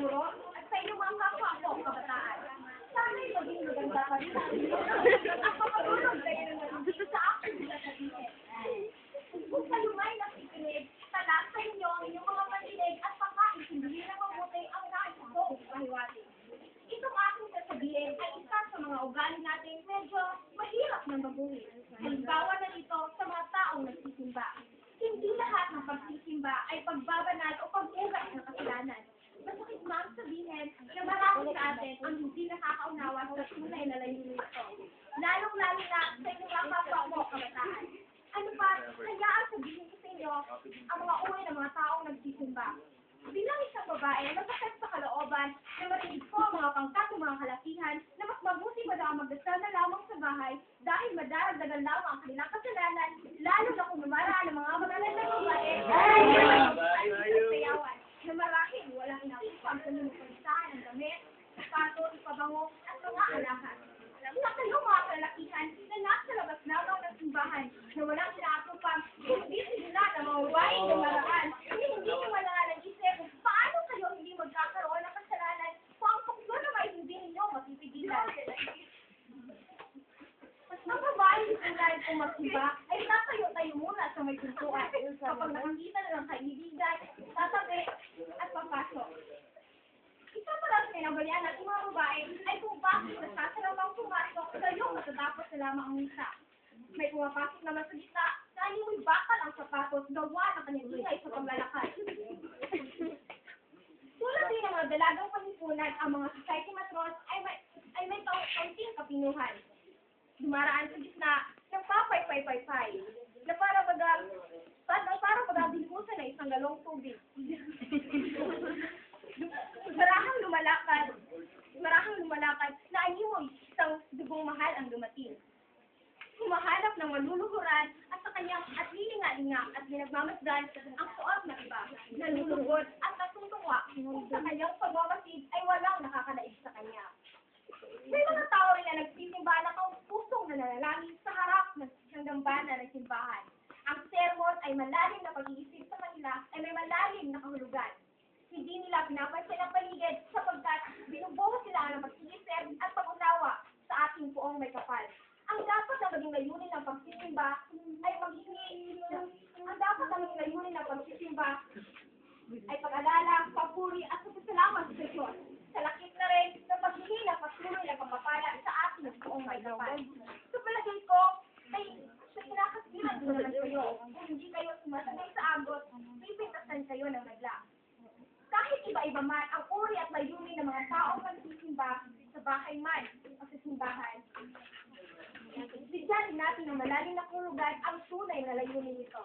guro, at sa inyong mga kapwa po, kabataan. Sana'y maging maganda ka rin. At makatulog kayo ng magiging sa aking sasabihin. Kung kayo may nakikinig, tala sa inyo ang inyong mga pandinig at pakaintindihin ng mabuti ang nais kong pahiwatig. Itong aking sasabihin ay isa sa mga ugali natin medyo mahirap na mabuhay. Halimbawa na dito sa mga taong nagsisimba. Hindi lahat ng pagsisimba ay pagbabanal o pag-ugat ng kasalanan. Masakit man sabihin na marami sa atin ang hindi nakakaunawa sa tunay na layunin ito. Lalong-lalo na sa inyong mga kapwa mo, kabataan. Ano ba, hayaan sabihin ko sa inyo ang mga uri ng mga taong nagsisimba. Bilang isang babae, masakit sa kalooban na marinig ko ang mga pangkat ng mga kalakihan na mas mabuti ba daw magdasal na lamang sa bahay dahil madaragdagan lamang ang kanilang kasalanan, lalo na kung numaraan ng mga magagandang babae ay sayawan na marahil walang inakupang pagpalisahan ng damit, sapatos, pabango at mga alahas. Sa kayong mga kalakihan na nasa labas lamang ng simbahan na walang inaakupang hindi sila na mawawain ng maraan, hindi nyo malangalan isip kung paano kayo hindi magkakaroon ng kasalanan kung ang tukso na may hindi ninyo mapipigilan. Ang babae nilay kung magsiba ay tatayo-tayo muna sa may pintuan. Kapag nakikita na ng kaibigan, tatabi at papasok. Isa pala sa pinabalian ng mga babae ay kung bakit nasasalamang pumasok sa iyong matatapos na lamang ang misa. May pumapasok naman sa gitna na ay bakal ang sapatos gawa ng kanyang ingay sa paglalakad. Tulad din ng mga dalagang panlipunan, ang mga society matrons ay may kaunting kapinuhan. Dumaraan sa gitna ng papay-pay-pay-pay na para bagang bilimusan na isang galong tubig. Marahang lumalakad na animoy isang dugong mahal ang dumating. Humahanap ng maluluhuran at sa kanyang at lilinga-linga at binagmamasdan ang suot na iba, nalulugod at natutungwa kung sa kanyang pagmamasid ay walang nakakalaig sa kanya. May mga tao rin na nagsisimba na pusong nananalangin sa harap ng dambana ng simbahan. Ang sermon ay malalim na pag-iisip sa kanila ay may malalim na kahulugan. Hindi nila pinapansin ang paligid sapagkat binubuhos sila ng pag-iisip at pag-unawa sa ating poong may kapal. Ang dapat na maging layunin ng pagsisimba ay pag-alala, papuri at pasasalamat sa Diyos. Sa lakip na rin ng paghingi ng patuloy na pagpapala sa ating poong may kapal. Sa palagay ko, ay pinakasihan ko naman kayo. Kung hindi kayo sumasanay sa agot, pipintasan kayo ng madla. Kahit iba-iba man ang uri at layunin ng mga taong nagsisimba sa bahay man o sa simbahan, bigyan natin ng malalim na kahulugan ang tunay na layunin nito.